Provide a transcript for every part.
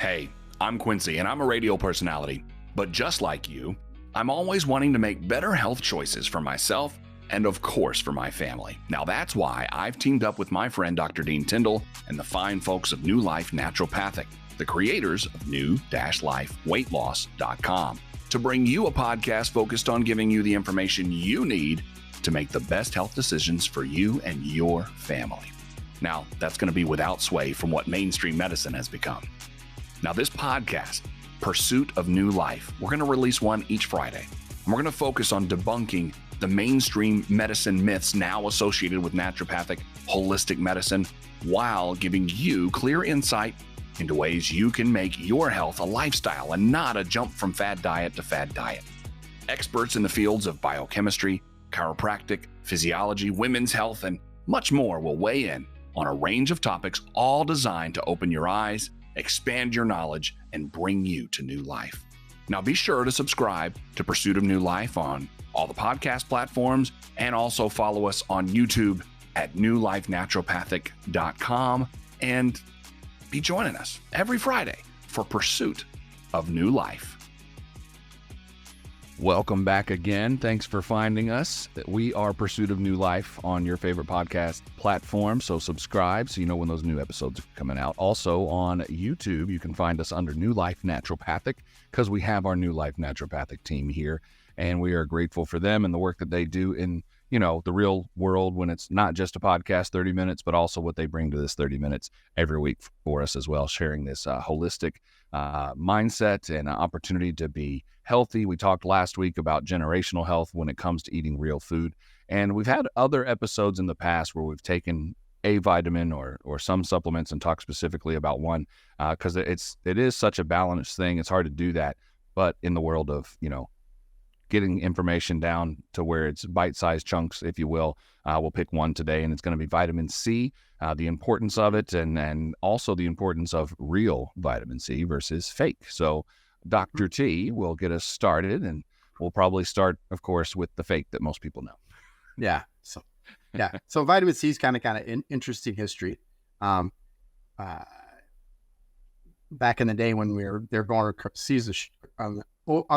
Hey, I'm Quincy and I'm a radio personality, but just like you, I'm always wanting to make better health choices for myself and of course for my family. Now that's why I've teamed up with my friend Dr. Dean Tyndall and the fine folks of New Life Naturopathic, the creators of new-lifeweightloss.com, to bring you a podcast focused on giving you the information you need to make the best health decisions for you and your family. Now, that's going to be without sway from what mainstream medicine has become. Now, this podcast, Pursuit of New Life, we're going to release one each Friday. And we're going to focus on debunking the mainstream medicine myths now associated with naturopathic, holistic medicine, while giving you clear insight into ways you can make your health a lifestyle and not a jump from fad diet to fad diet. Experts in the fields of biochemistry, chiropractic, physiology, women's health, and much more will weigh in on a range of topics, all designed to open your eyes, expand your knowledge, and bring you to new life. Now be sure to subscribe to Pursuit of New Life on all the podcast platforms, and also follow us on YouTube at newlifenaturopathic.com, and be joining us every Friday for Pursuit of New Life. Welcome back again. Thanks for finding us. We are Pursuit of New Life on your favorite podcast platform, so subscribe so you know when those new episodes are coming out. Also on YouTube, you can find us under New Life Naturopathic, because we have our New Life Naturopathic team here, and we are grateful for them and the work that they do in, you know, the real world, when it's not just a podcast, 30 minutes, but also what they bring to this 30 minutes every week for us as well, sharing this holistic mindset and opportunity to be healthy. We talked last week about generational health when it comes to eating real food. And we've had other episodes in the past where we've taken a vitamin or some supplements and talked specifically about one, because it is such a balanced thing. It's hard to do that. But in the world of, you know, getting information down to where it's bite-sized chunks, if you will, we'll pick one today, and it's going to be vitamin C, the importance of it, and also the importance of real vitamin C versus fake. So Dr. T will get us started, and we'll probably start, of course, with the fake that most people know. So vitamin C is kind of interesting history. Back in the day when they're going seas on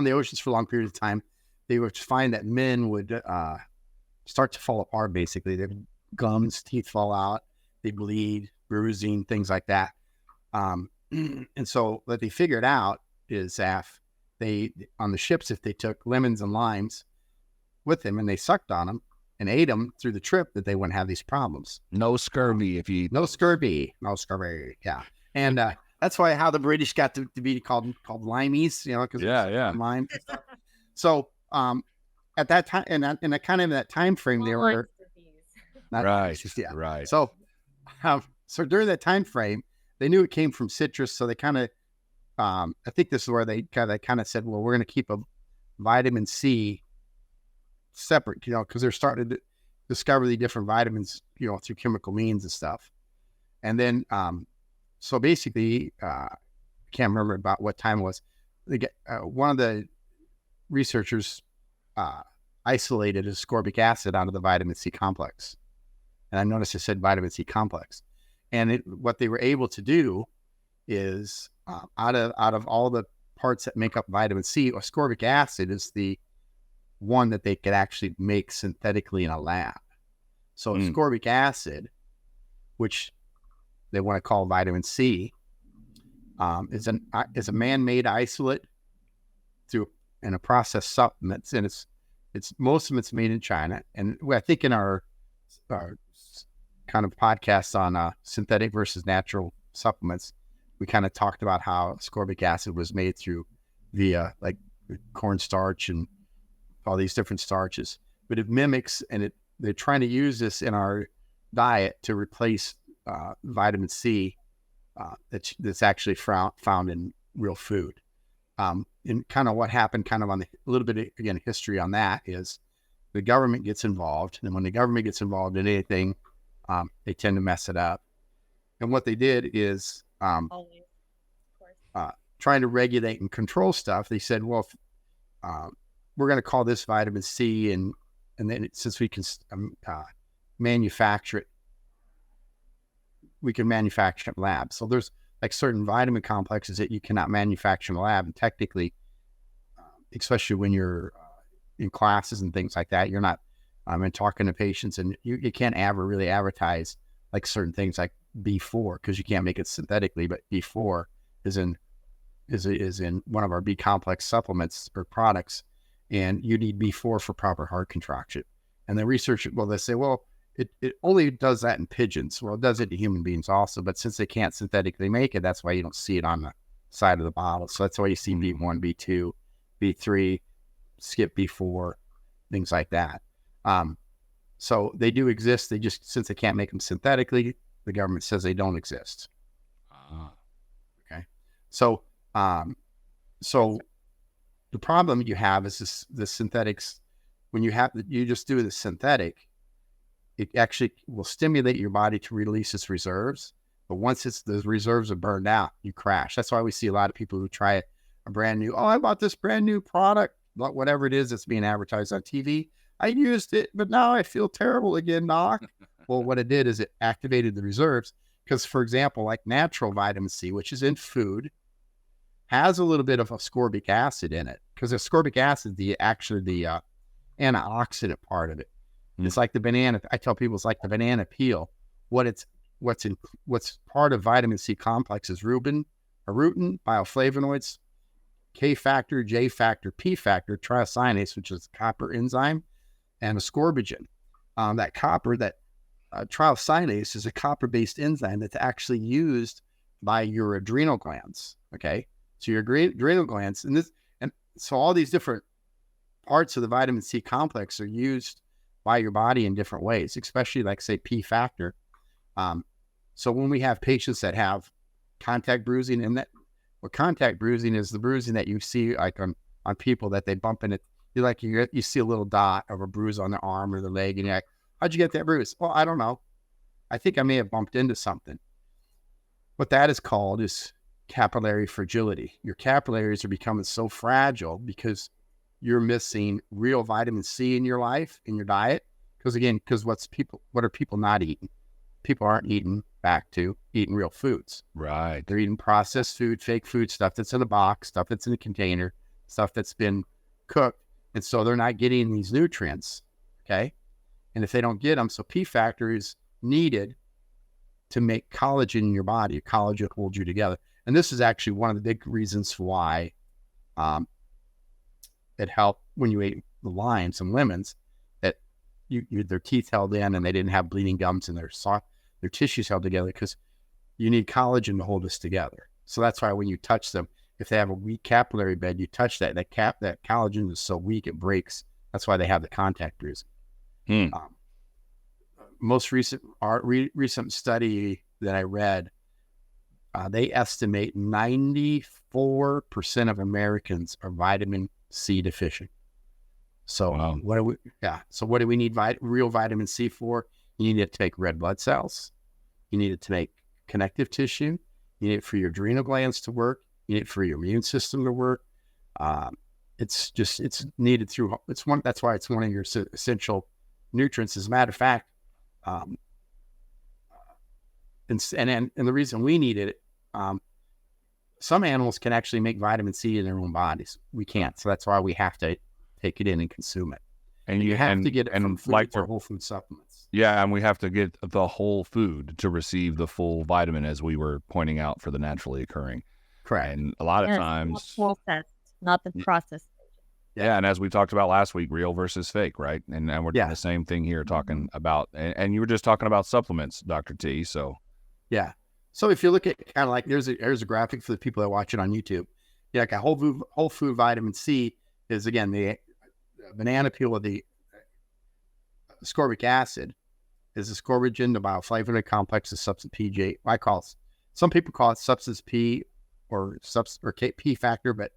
the oceans for a long period of time, they would find that men would start to fall apart. Basically, their gums, teeth fall out, they bleed, bruising, things like that. And so what they figured out is on the ships, if they took lemons and limes with them and they sucked on them and ate them through the trip, that they wouldn't have these problems. No scurvy if you eat. No scurvy. Yeah. And that's how the British got to be called limeys, you know, because lime. So at that time, and a kind of that time frame, they were right. So during that time frame, they knew it came from citrus, so they kind of I think this is where they kind of said, well, we're going to keep a vitamin C separate, you know, because they're starting to discover the different vitamins, you know, through chemical means and stuff. And then, so basically, I can't remember about what time it was. They get one of the researchers isolated ascorbic acid out of the vitamin C complex. And I noticed it said vitamin C complex. And what they were able to do is out of all the parts that make up vitamin C, ascorbic acid is the one that they could actually make synthetically in a lab. So ascorbic acid, which they want to call vitamin C, is a man-made isolate in a processed supplements, and it's most of it's made in China. And I think in our kind of podcast on synthetic versus natural supplements, we kind of talked about how ascorbic acid was made via like cornstarch and all these different starches, but it mimics, and they're trying to use this in our diet to replace vitamin C that's actually found in real food. And kind of what happened, kind of on a little bit of, again, history on that is the government gets involved, and when the government gets involved in anything, they tend to mess it up. And what they did is trying to regulate and control stuff. They said, well, we're going to call this vitamin C, and then since we can manufacture it, we can manufacture it in labs. So there's like certain vitamin complexes that you cannot manufacture in the lab. And technically, especially when you're in classes and things like that, you're not, and talking to patients, and you can't really advertise like certain things like B4 because you can't make it synthetically, but B4 is in one of our B complex supplements or products, and you need B4 for proper heart contraction. And the research, well, they say, well, it only does that in pigeons. Well, it does it to human beings also, but since they can't synthetically make it, that's why you don't see it on the side of the bottle. So that's why you see B1, B2, B3, skip B4, things like that. So they do exist. They just, since they can't make them synthetically, the government says they don't exist. Okay. So, so the problem you have is the synthetics. When you just do the synthetic, it actually will stimulate your body to release its reserves. But once the reserves are burned out, you crash. That's why we see a lot of people who try a brand new, I bought this brand new product, whatever it is that's being advertised on TV. I used it, but now I feel terrible again, doc. Well, what it did is it activated the reserves. Because, for example, like natural vitamin C, which is in food, has a little bit of ascorbic acid in it. Because ascorbic acid, the antioxidant part of it. It's like the banana. I tell people it's like the banana peel. What's part of vitamin C complex is rutin, bioflavonoids, K factor, J factor, P factor, triosynase, which is a copper enzyme, and ascorbinage. That copper, triosynase is a copper-based enzyme that's actually used by your adrenal glands. Okay, so your adrenal glands, and so all these different parts of the vitamin C complex are used by your body in different ways, especially like say P factor. So when we have patients that have contact bruising, and contact bruising is the bruising that you see like on people that they bump in it. You see a little dot of a bruise on their arm or the leg, and you're like, how'd you get that bruise? Well, I don't know. I think I may have bumped into something. What that is called is capillary fragility. Your capillaries are becoming so fragile because you're missing real vitamin C in your life, in your diet. Because what are people not eating? People aren't eating real foods. Right. They're eating processed food, fake food, stuff that's in a box, stuff that's in a container, stuff that's been cooked. And so they're not getting these nutrients. Okay. And if they don't get them, so P factor is needed to make collagen in your body. Collagen holds you together. And this is actually one of the big reasons why it helped when you ate the limes and lemons, that their teeth held in and they didn't have bleeding gums and their tissues held together, because you need collagen to hold us together. So that's why when you touch them, if they have a weak capillary bed, you touch that collagen is so weak it breaks. That's why they have the contact bruising. Most recent study that I read, they estimate 94% of Americans are vitamin C deficient. So wow. What do we need real vitamin C for? You need it to make red blood cells. You need it to make connective tissue. You need it for your adrenal glands to work. You need it for your immune system to work. It's needed that's why it's one of your essential nutrients. As a matter of fact, and the reason we need it, some animals can actually make vitamin C in their own bodies. We can't. So that's why we have to take it in and consume it. And you have to get it from foods or whole food supplements. Yeah, and we have to get the whole food to receive the full vitamin, as we were pointing out, for the naturally occurring. Correct. And a lot of times, not the processed. Yeah, and as we talked about last week, real versus fake, right? And we're doing the same thing here, talking about, and you were just talking about supplements, Dr. T. So yeah. So if you look at kind of like, here's a graphic for the people that watch it on YouTube. Yeah, like a whole food vitamin C is, again, the banana peel with the ascorbic acid is ascorbinage, the bioflavonoid complex, the substance PJ. Some people call it substance P or P factor, but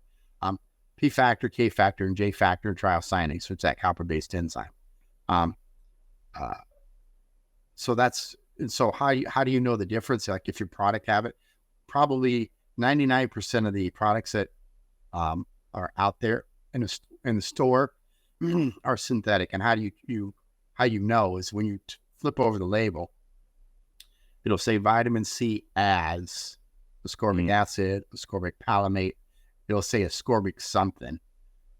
P factor, K factor, and J factor, and triosynase, so it's that copper-based enzyme. So how do you know the difference? Like if your product have it, probably 99% of the products that are out there in the store are synthetic. And how you know is when you flip over the label, it'll say vitamin C as ascorbic acid, ascorbic palmate. It'll say ascorbic something.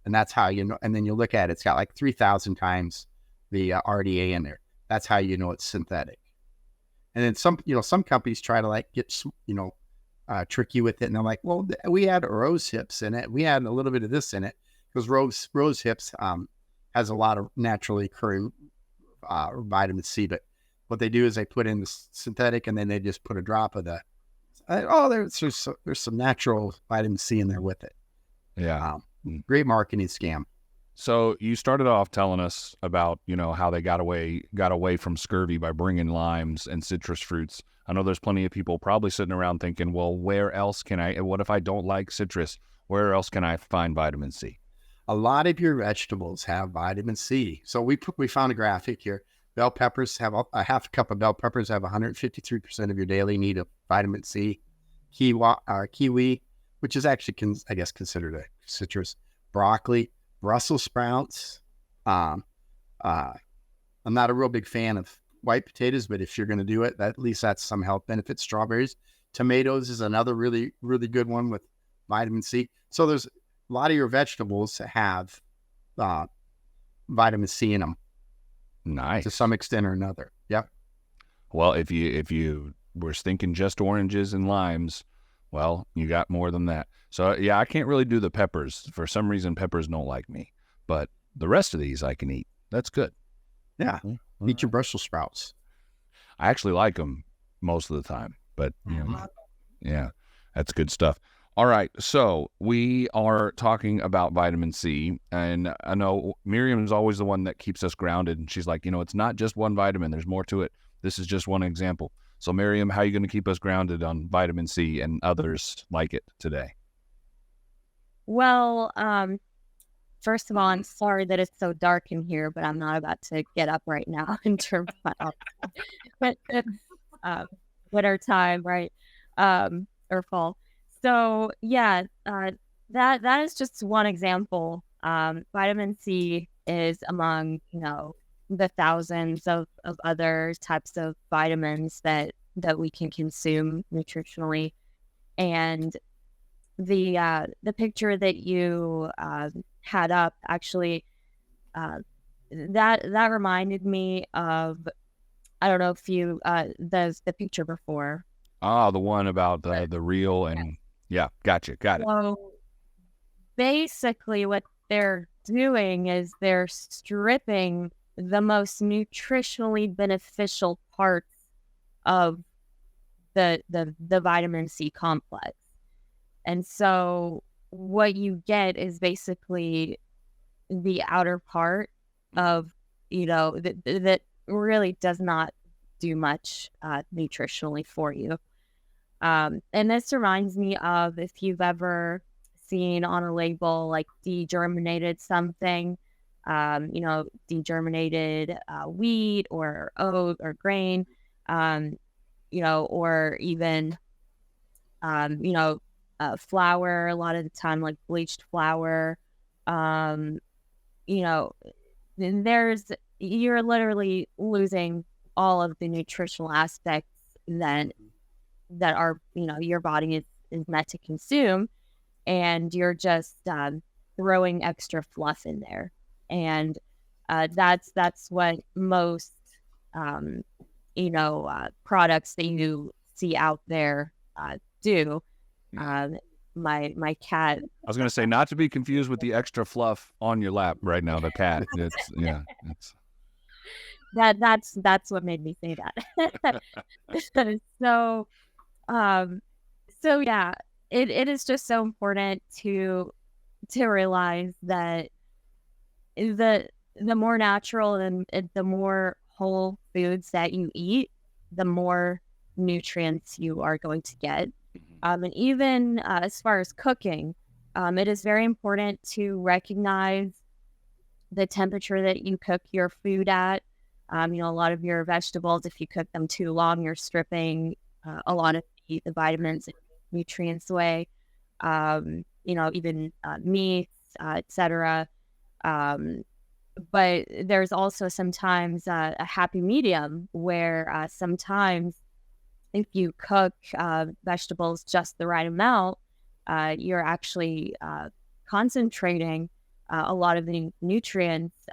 And that's how you know. And then you look at it, it's got like 3,000 times the RDA in there. That's how you know it's synthetic. And then some companies try to like get, trick you with it. And they're like, well, we had rose hips in it. We had a little bit of this in it because rose hips has a lot of naturally occurring vitamin C. But what they do is they put in the synthetic and then they just put a drop of there's some natural vitamin C in there with it. Yeah. Great marketing scam. So you started off telling us about, how they got away from scurvy by bringing limes and citrus fruits. I know there's plenty of people probably sitting around thinking, well, where else what if I don't like citrus? Where else can I find vitamin C? A lot of your vegetables have vitamin C. So we found a graphic here. Bell peppers have a half a cup of bell peppers have 153% of your daily need of vitamin C. Kiwi, which is actually, considered a citrus. Broccoli, Brussels sprouts. I'm not a real big fan of white potatoes, but if you're going to do it, at least that's some health benefits. Strawberries, tomatoes is another really, really good one with vitamin C. So there's a lot of your vegetables have vitamin C in them. Nice. To some extent or another. Yep. Well, if you were thinking just oranges and limes, well, you got more than that. So yeah, I can't really do the peppers. For some reason, peppers don't like me, but the rest of these I can eat. That's good. Yeah. Eat your Brussels sprouts. I actually like them most of the time, but yeah, that's good stuff. All right, so we are talking about vitamin C, and I know Miriam is always the one that keeps us grounded, and she's like, it's not just one vitamin, there's more to it. This is just one example. So Miriam, how are you going to keep us grounded on vitamin C and others like it today? Well, first of all, I'm sorry that it's so dark in here, but I'm not about to get up right now in terms of but it's winter time, right? Or fall. So yeah, that is just one example. Vitamin C is among the thousands of other types of vitamins that we can consume nutritionally, and the picture that you had up actually that reminded me of, I don't know if you the picture before. The one about the reel and yeah, got it. So basically what they're doing is they're stripping the most nutritionally beneficial parts of the vitamin C complex. And so what you get is basically the outer part of, that really does not do much nutritionally for you. And this reminds me of if you've ever seen on a label like degerminated something, degerminated wheat or oat or grain, or even, flour, a lot of the time, like bleached flour, you're literally losing all of the nutritional aspects that are, your body is meant to consume, and you're just throwing extra fluff in there. And that's what most, products that you see out there do. My cat. I was going to say, not to be confused with the extra fluff on your lap right now, the cat. That's what made me say that. So yeah, it is just so important to realize that the more natural and the more whole foods that you eat, the more nutrients you are going to get. And even as far as cooking, it is very important to recognize the temperature that you cook your food at. A lot of your vegetables, if you cook them too long, you're stripping a lot of the vitamins and nutrients away. Even meats, etc. But there's also sometimes a happy medium where sometimes if you cook vegetables just the right amount, you're actually concentrating a lot of the nutrients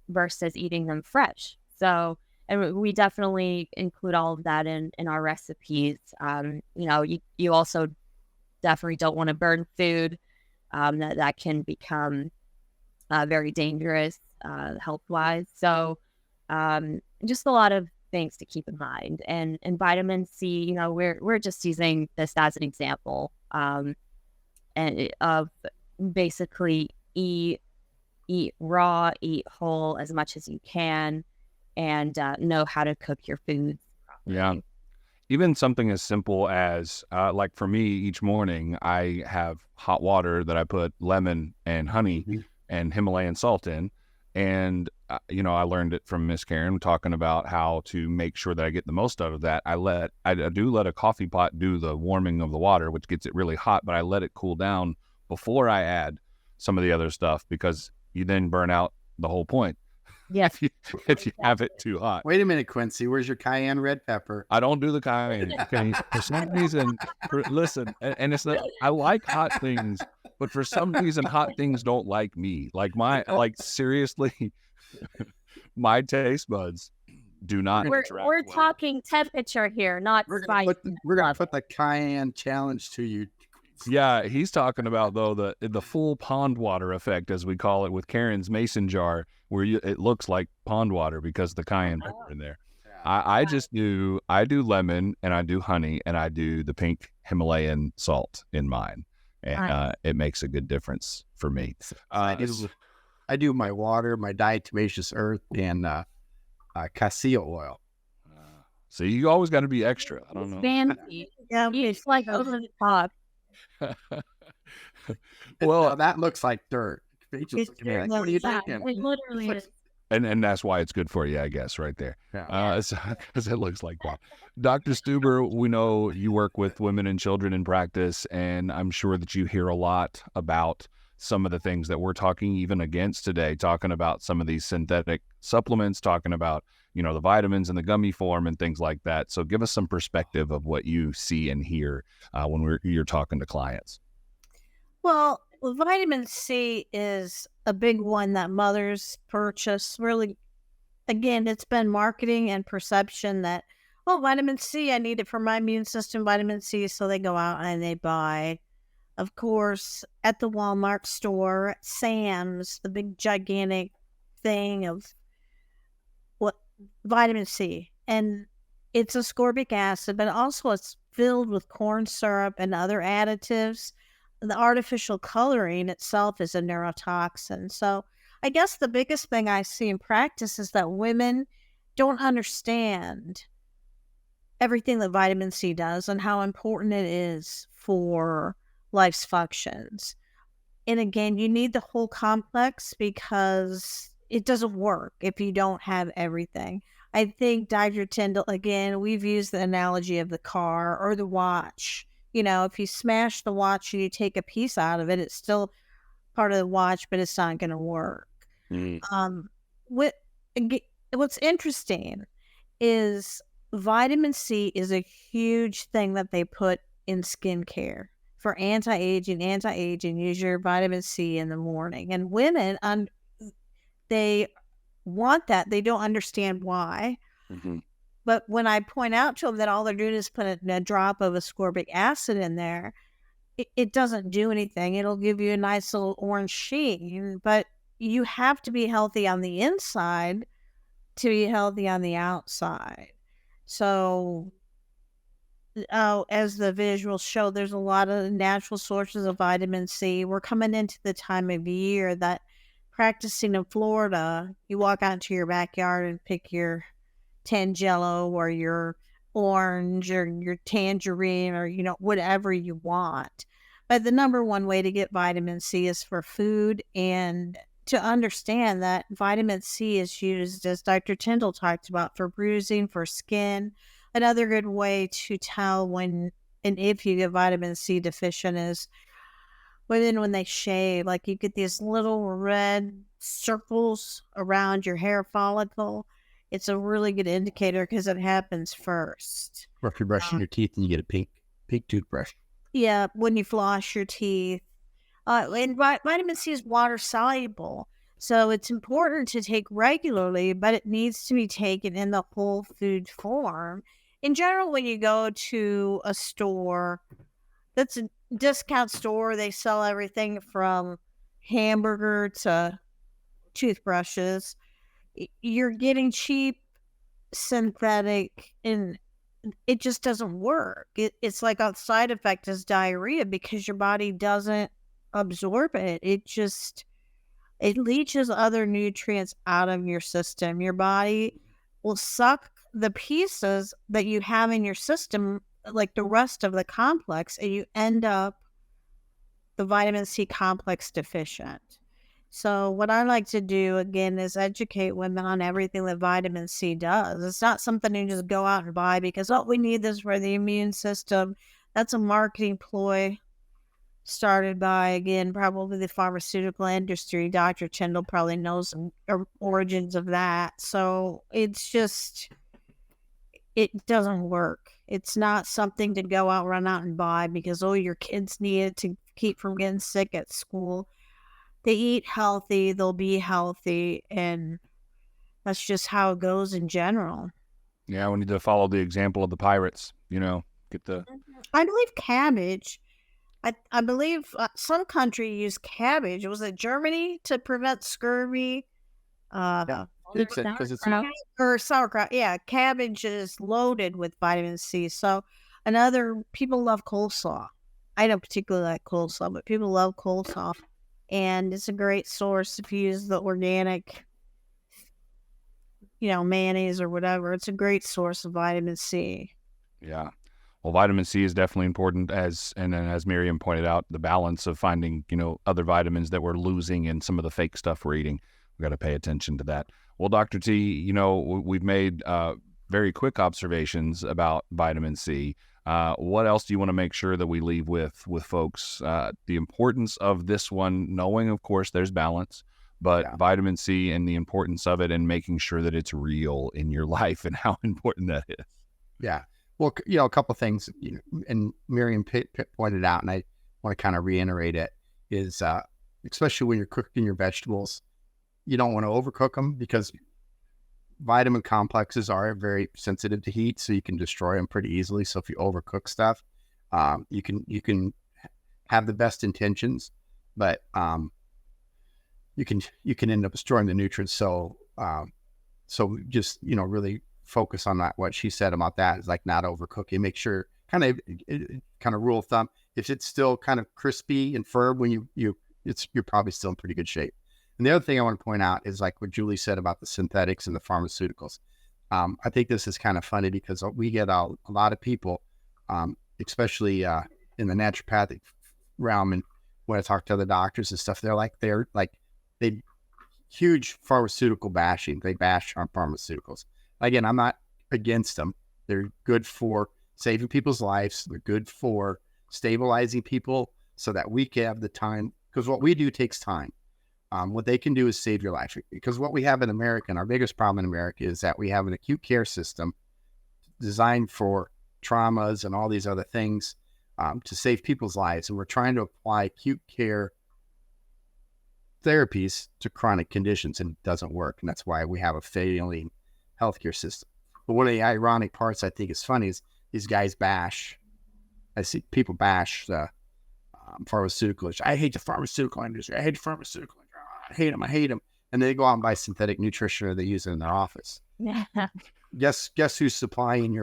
versus eating them fresh. So, and we definitely include all of that in our recipes. You also definitely don't want to burn food. That can become very dangerous health wise. So, just a lot of things to keep in mind. And vitamin C, we're just using this as an example, of basically eat raw, eat whole as much as you can, and know how to cook your foods properly. Yeah. Even something as simple as, like for me, each morning I have hot water that I put lemon and honey and Himalayan salt in. And, I learned it from Miss Karen talking about how to make sure that I get the most out of that. I do let a coffee pot do the warming of the water, which gets it really hot, but I let it cool down before I add some of the other stuff, because you then burn out the whole point. Yes. if you have it too hot. Wait a minute, Quincy. Where's your cayenne red pepper? I don't do the cayenne. Okay, for some reason, listen, and it's not. I like hot things, but for some reason, hot things don't like me. Like seriously, my taste buds do not. We're interact well. talking temperature here, not spice. We're gonna put the cayenne challenge to you. Yeah, he's talking about though the full pond water effect, as we call it, with Karen's mason jar, where it looks like pond water because the cayenne pepper in there. I do lemon, and I do honey, and I do the pink Himalayan salt in mine, and it makes a good difference for me. I do my water, my diatomaceous earth, and cassia oil. So you always got to be extra. I don't know. Fancy. Yeah, it's like over the top. Well, that looks like dirt. What are you It thinking? literally is. And that's why it's good for you, I guess, right there. Yeah. Because it looks like that. Dr. Stuber, we know you work with women and children in practice, and I'm sure that you hear a lot about some of the things that we're talking even against today, talking about some of these synthetic supplements, talking about, the vitamins in the gummy form and things like that. So give us some perspective of what you see and hear when you're talking to clients. Well, vitamin C is a big one that mothers purchase. Really, again, it's been marketing and perception that, vitamin C, I need it for my immune system, vitamin C. So they go out and they buy, of course, at the Walmart store, at Sam's, the big gigantic thing of vitamin C. And it's ascorbic acid, but also it's filled with corn syrup and other additives. The artificial coloring itself is a neurotoxin. So I guess the biggest thing I see in practice is that women don't understand everything that vitamin C does and how important it is for life's functions. And again, you need the whole complex because it doesn't work if you don't have everything. I think Dr. Tyndall, again, we've used the analogy of the car or the watch. If you smash the watch and you take a piece out of it, it's still part of the watch, but it's not going to work. What's interesting is vitamin C is a huge thing that they put in skincare for anti-aging. Use your vitamin C in the morning. And women, they want that. They don't understand why. Mm-hmm. But when I point out to them that all they're doing is put a drop of ascorbic acid in there, it doesn't do anything. It'll give you a nice little orange sheen, but you have to be healthy on the inside to be healthy on the outside. So, as the visuals show, there's a lot of natural sources of vitamin C. We're coming into the time of year that practicing in Florida, you walk out into your backyard and pick your Tangelo or your orange or your tangerine or, whatever you want. But the number one way to get vitamin C is for food, and to understand that vitamin C is used, as Dr. Tyndall talked about, for bruising, for skin. Another good way to tell when and if you get vitamin C deficient is women when they shave, like you get these little red circles around your hair follicle. it's a really good indicator because it happens first. Or if you're brushing your teeth and you get a pink toothbrush. Yeah, when you floss your teeth. And vitamin C is water soluble, so it's important to take regularly, but it needs to be taken in the whole food form. In general, when you go to a store that's a discount store, they sell everything from hamburger to toothbrushes. You're getting cheap synthetic, and it just doesn't work. It's like a side effect is diarrhea because your body doesn't absorb it. It leaches other nutrients out of your system. Your body will suck the pieces that you have in your system, like the rest of the complex, and you end up the vitamin C complex deficient. So what I like to do again is educate women on everything that vitamin C does. It's not something you just go out and buy because, oh, we need this for the immune system. That's a marketing ploy started by, again, probably the pharmaceutical industry. Dr. Tyndall probably knows some origins of that. So it's just, it doesn't work. It's not something to go out, run out and buy because, oh, your kids need it to keep from getting sick at school. They eat healthy, they'll be healthy, and that's just how it goes in general. Yeah, we need to follow the example of the pirates, get the... I believe cabbage. I believe some country used cabbage. Was it Germany to prevent scurvy? Because it's Or sauerkraut. Yeah, cabbage is loaded with vitamin C. So people love coleslaw. I don't particularly like coleslaw, but people love coleslaw. And it's a great source if you use the organic, mayonnaise or whatever. It's a great source of vitamin C. Yeah. Well, vitamin C is definitely important, and then as Miriam pointed out, the balance of finding, other vitamins that we're losing in some of the fake stuff we're eating. We've got to pay attention to that. Well, Dr. T, we've made very quick observations about vitamin C. What else do you want to make sure that we leave with folks? The importance of this one, knowing, of course, there's balance, but vitamin C and the importance of it and making sure that it's real in your life and how important that is. Yeah. Well, a couple of things, and Miriam pointed out, and I want to kind of reiterate it, is especially when you're cooking your vegetables, you don't want to overcook them because vitamin complexes are very sensitive to heat, so you can destroy them pretty easily. So if you overcook stuff, you can have the best intentions, but you can end up destroying the nutrients. So just really focus on that. What she said about that is like not overcooking. Make sure kind of rule of thumb, if it's still kind of crispy and firm when you're probably still in pretty good shape. And the other thing I want to point out is like what Julie said about the synthetics and the pharmaceuticals. I think this is kind of funny because we get a lot of people, especially in the naturopathic realm, and when I talk to other doctors and stuff, they huge pharmaceutical bashing. They bash on pharmaceuticals. Again, I'm not against them. They're good for saving people's lives. They're good for stabilizing people so that we can have the time, because what we do takes time. What they can do is save your life, because what we have in America, and our biggest problem in America, is that we have an acute care system designed for traumas and all these other things to save people's lives. And we're trying to apply acute care therapies to chronic conditions, and it doesn't work. And that's why we have a failing healthcare system. But one of the ironic parts I think is funny is these guys I see people bash the pharmaceutical industry. I hate the pharmaceutical industry. I hate the pharmaceutical industry. I hate them. And they go out and buy synthetic nutrition, or they use it in their office. Yeah. Guess who's supplying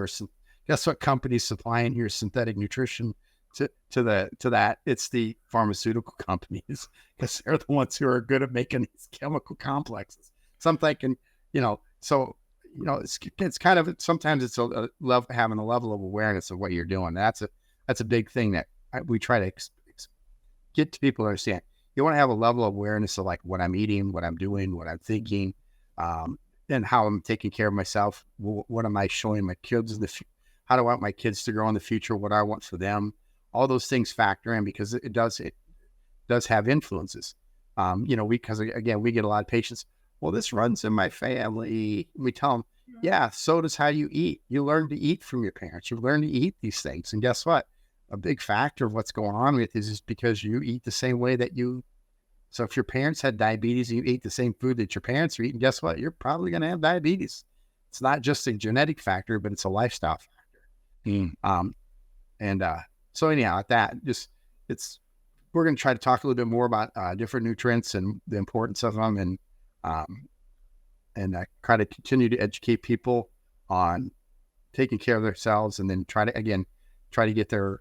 guess what company's supplying your synthetic nutrition to that? It's the pharmaceutical companies, because they're the ones who are good at making these chemical complexes. So I'm thinking, it's kind of, sometimes it's having a level of awareness of what you're doing. That's a big thing that we try to get to people to understand. You want to have a level of awareness of like what I'm eating, what I'm doing, what I'm thinking, and how I'm taking care of myself. What am I showing my kids how do I want my kids to grow in the future? What I want for them? All those things factor in, because it does have influences. Because again, we get a lot of patients. Well, this runs in my family. We tell them, Yeah, so does how you eat. You learn to eat from your parents. You learn to eat these things. And guess what? A big factor of what's going on with this is because you eat the same way that you. So if your parents had diabetes and you eat the same food that your parents are eating, guess what? You're probably going to have diabetes. It's not just a genetic factor, but it's a lifestyle factor. So anyhow, we're going to try to talk a little bit more about different nutrients and the importance of them, and try to continue to educate people on taking care of themselves, and then try to get their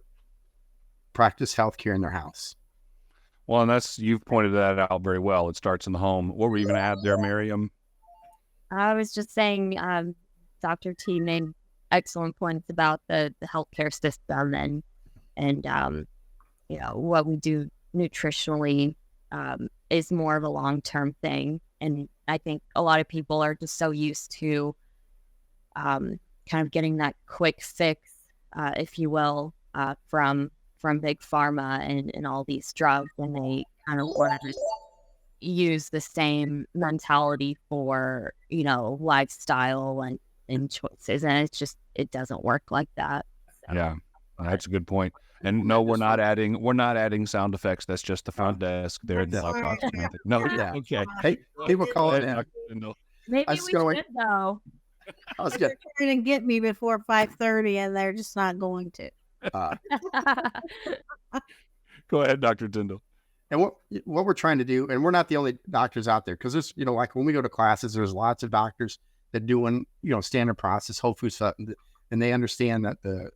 practice healthcare in their house. Well, and you've pointed that out very well. It starts in the home. What were you going to add there, Miriam? I was just saying, Dr. T made excellent points about the healthcare system and what we do nutritionally is more of a long-term thing. And I think a lot of people are just so used to kind of getting that quick fix, if you will, from big pharma and all these drugs, and they kind of want to just use the same mentality for lifestyle and choices, and it doesn't work like that. So. Yeah, that's a good point. And no, we're not adding sound effects. That's just the front desk there at the Naturopathic. No, Yeah. Okay. Hey, people call it. Maybe I we was going- should though. I was They're trying to get me before 5:30, and they're just not going to. Go ahead, Dr. Tyndall. And what we're trying to do, and we're not the only doctors out there, because there's, like when we go to classes, there's lots of doctors that doing, standard process, whole food stuff, and they understand that the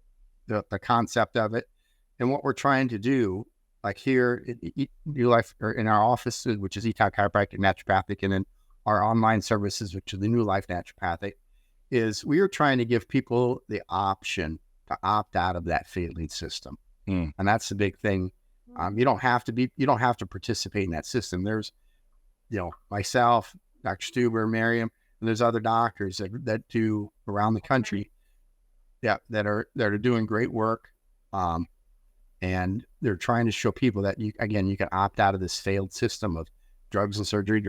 concept of it. And what we're trying to do, like here at New Life, or in our office, which is ETOC Chiropractic, Naturopathic, and then our online services, which is the New Life Naturopathic, is we are trying to give people the option to opt out of that failing system. And that's the big thing. You don't have to participate in that system. There's, myself, Dr. Stuber, Miriam, and there's other doctors that do around the country, that are doing great work. And they're trying to show people that you can opt out of this failed system of drugs and surgery.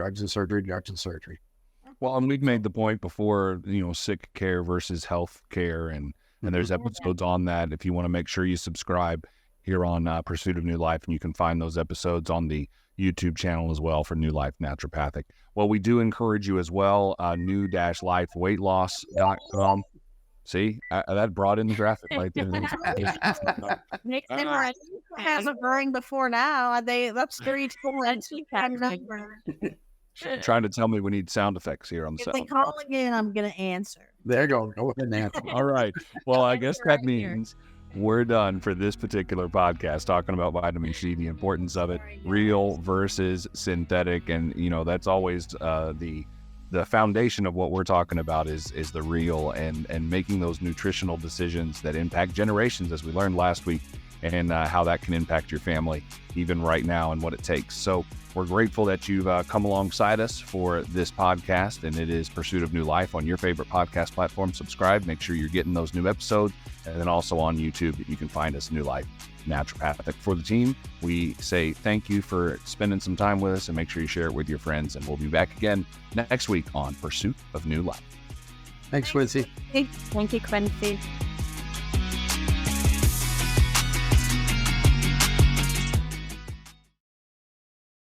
Well, and we've made the point before, sick care versus health care, and there's episodes on that. If you want to make sure you subscribe here on Pursuit of New Life, and you can find those episodes on the YouTube channel as well for New Life Naturopathic. Well, we do encourage you as well, new-lifeweightloss.com. See, that brought in the graphic right there. Makes them It hasn't rang before now. That's 3 number. Trying to tell me we need sound effects here on the If they sound. call again, I'm going to answer. There you go. Go with an answer. All right. Well, I guess that Right here. means we're done for this particular podcast, talking about vitamin C, the importance of it, real versus synthetic. And, that's always the foundation of what we're talking about is the real, and making those nutritional decisions that impact generations, as we learned last week, and how that can impact your family even right now and what it takes. So we're grateful that you've come alongside us for this podcast, and it is Pursuit of New Life on your favorite podcast platform. Subscribe, make sure you're getting those new episodes, and then also on YouTube, you can find us, New Life Naturopathic. For the team, we say thank you for spending some time with us, and make sure you share it with your friends, and we'll be back again next week on Pursuit of New Life. Thanks, Quincy. Thank you, Quincy.